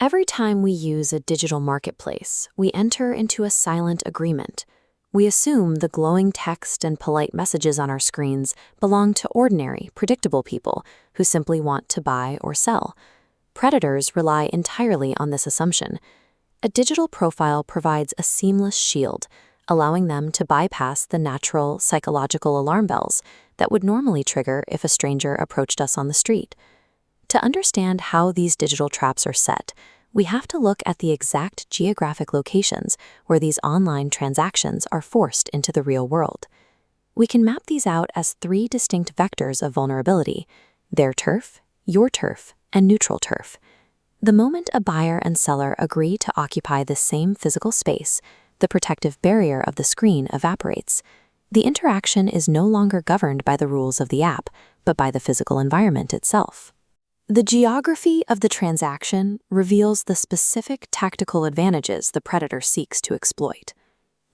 Every time we use a digital marketplace, we enter into a silent agreement. We assume the glowing text and polite messages on our screens belong to ordinary, predictable people who simply want to buy or sell. Predators rely entirely on this assumption. A digital profile provides a seamless shield, allowing them to bypass the natural psychological alarm bells that would normally trigger if a stranger approached us on the street. To understand how these digital traps are set, we have to look at the exact geographic locations where these online transactions are forced into the real world. We can map these out as three distinct vectors of vulnerability: their turf, your turf, and neutral turf. The moment a buyer and seller agree to occupy the same physical space, the protective barrier of the screen evaporates. The interaction is no longer governed by the rules of the app, but by the physical environment itself. The geography of the transaction reveals the specific tactical advantages the predator seeks to exploit.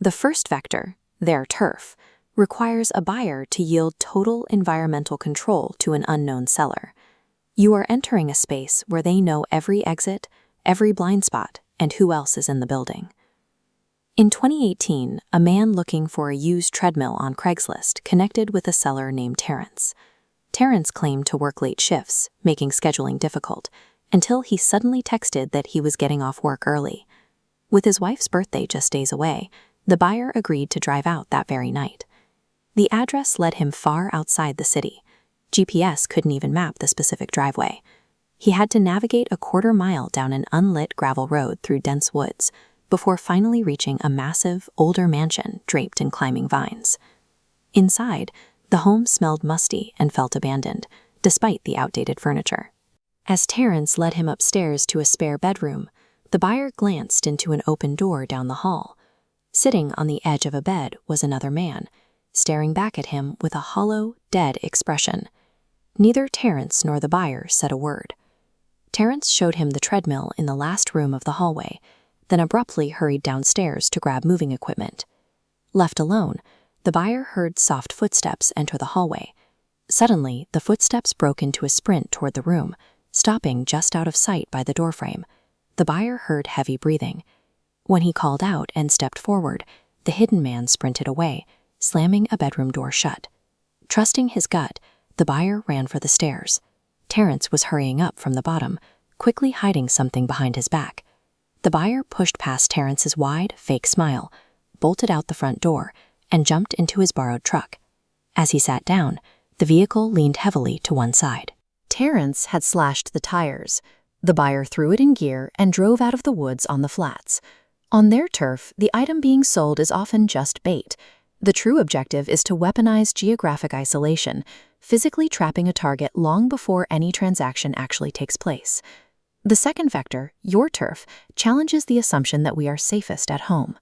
The first vector, their turf, requires a buyer to yield total environmental control to an unknown seller. You are entering a space where they know every exit, every blind spot, and who else is in the building. In 2018, a man looking for a used treadmill on Craigslist connected with a seller named Terrence. Terrence claimed to work late shifts, making scheduling difficult, until he suddenly texted that he was getting off work early. With his wife's birthday just days away, the buyer agreed to drive out that very night. The address led him far outside the city. GPS couldn't even map the specific driveway. He had to navigate a quarter-mile down an unlit gravel road through dense woods before finally reaching a massive, older mansion draped in climbing vines. Inside, the home smelled musty and felt abandoned, despite the outdated furniture. As Terrence led him upstairs to a spare bedroom, the buyer glanced into an open door down the hall. Sitting on the edge of a bed was another man, staring back at him with a hollow, dead expression. Neither Terrence nor the buyer said a word. Terrence showed him the treadmill in the last room of the hallway, then abruptly hurried downstairs to grab moving equipment. Left alone, the buyer heard soft footsteps enter the hallway. Suddenly, the footsteps broke into a sprint toward the room, stopping just out of sight by the doorframe. The buyer heard heavy breathing. When he called out and stepped forward, the hidden man sprinted away, slamming a bedroom door shut. Trusting his gut, the buyer ran for the stairs. Terrence was hurrying up from the bottom, quickly hiding something behind his back. The buyer pushed past Terrence's wide, fake smile, bolted out the front door, and jumped into his borrowed truck. As he sat down, the vehicle leaned heavily to one side. Terrence had slashed the tires. The buyer threw it in gear and drove out of the woods on the flats. On their turf, the item being sold is often just bait. The true objective is to weaponize geographic isolation, physically trapping a target long before any transaction actually takes place. The second vector, your turf, challenges the assumption that we are safest at home.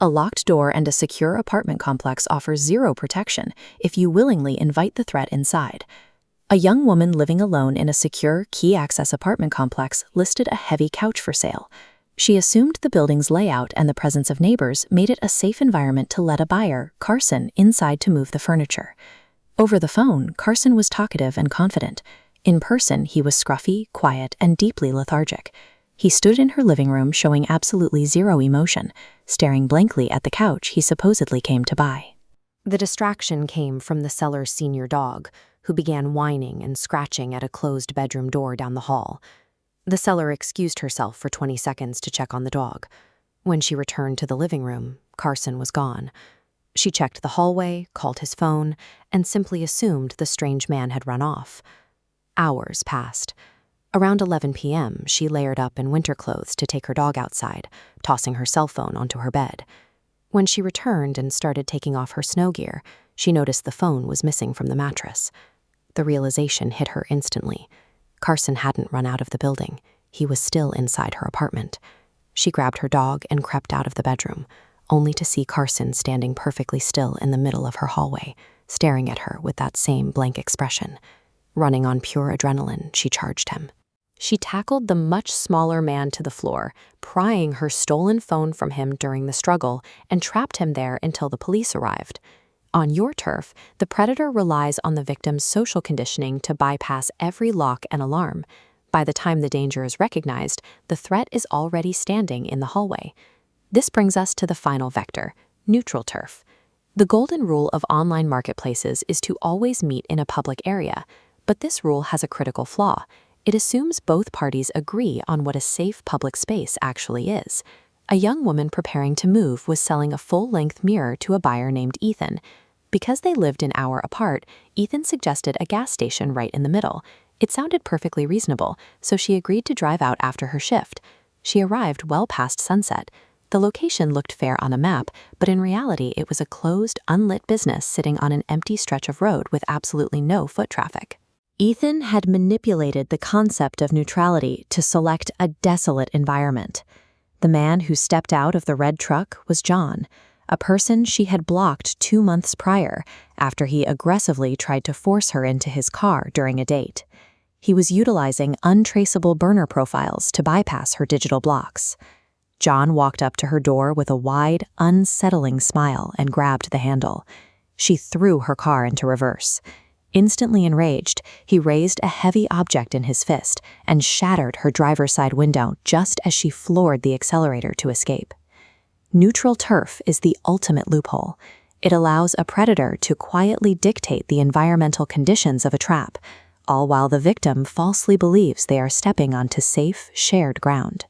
A locked door and a secure apartment complex offers zero protection if you willingly invite the threat inside. A young woman living alone in a secure, key-access apartment complex listed a heavy couch for sale. She assumed the building's layout and the presence of neighbors made it a safe environment to let a buyer, Carson, inside to move the furniture. Over the phone, Carson was talkative and confident. In person, he was scruffy, quiet, and deeply lethargic. He stood in her living room showing absolutely zero emotion, staring blankly at the couch he supposedly came to buy. The distraction came from the seller's senior dog, who began whining and scratching at a closed bedroom door down the hall. The seller excused herself for 20 seconds to check on the dog. When she returned to the living room, Carson was gone. She checked the hallway, called his phone, and simply assumed the strange man had run off. Hours passed. Around 11 p.m., she layered up in winter clothes to take her dog outside, tossing her cell phone onto her bed. When she returned and started taking off her snow gear, she noticed the phone was missing from the mattress. The realization hit her instantly. Carson hadn't run out of the building. He was still inside her apartment. She grabbed her dog and crept out of the bedroom, only to see Carson standing perfectly still in the middle of her hallway, staring at her with that same blank expression. Running on pure adrenaline, she charged him. She tackled the much smaller man to the floor, prying her stolen phone from him during the struggle, and trapped him there until the police arrived. On your turf, the predator relies on the victim's social conditioning to bypass every lock and alarm. By the time the danger is recognized, the threat is already standing in the hallway. This brings us to the final vector, neutral turf. The golden rule of online marketplaces is to always meet in a public area, but this rule has a critical flaw. It assumes both parties agree on what a safe public space actually is. A young woman preparing to move was selling a full-length mirror to a buyer named Ethan. Because they lived an hour apart, Ethan suggested a gas station right in the middle. It sounded perfectly reasonable, so she agreed to drive out after her shift. She arrived well past sunset. The location looked fair on a map, but in reality it was a closed, unlit business sitting on an empty stretch of road with absolutely no foot traffic. Ethan had manipulated the concept of neutrality to select a desolate environment. The man who stepped out of the red truck was John, a person she had blocked 2 months prior after he aggressively tried to force her into his car during a date. He was utilizing untraceable burner profiles to bypass her digital blocks. John walked up to her door with a wide, unsettling smile and grabbed the handle. She threw her car into reverse. Instantly enraged, he raised a heavy object in his fist and shattered her driver's side window just as she floored the accelerator to escape. Neutral turf is the ultimate loophole. It allows a predator to quietly dictate the environmental conditions of a trap, all while the victim falsely believes they are stepping onto safe, shared ground.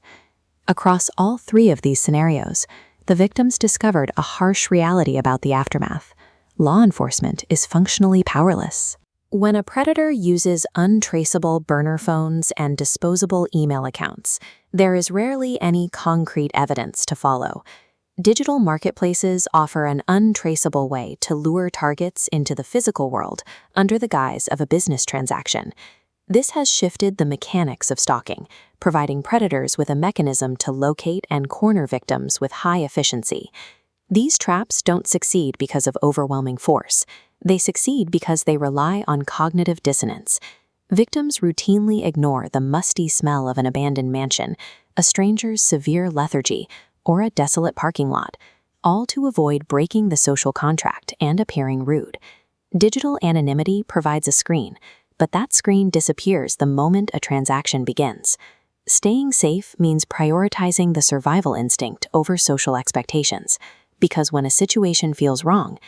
Across all 3 of these scenarios, the victims discovered a harsh reality about the aftermath. Law enforcement is functionally powerless. When a predator uses untraceable burner phones and disposable email accounts, there is rarely any concrete evidence to follow. Digital marketplaces offer an untraceable way to lure targets into the physical world under the guise of a business transaction. This has shifted the mechanics of stalking, providing predators with a mechanism to locate and corner victims with high efficiency. These traps don't succeed because of overwhelming force. They succeed because they rely on cognitive dissonance. Victims routinely ignore the musty smell of an abandoned mansion, a stranger's severe lethargy, or a desolate parking lot, all to avoid breaking the social contract and appearing rude. Digital anonymity provides a screen, but that screen disappears the moment a transaction begins. Staying safe means prioritizing the survival instinct over social expectations, because when a situation feels wrong,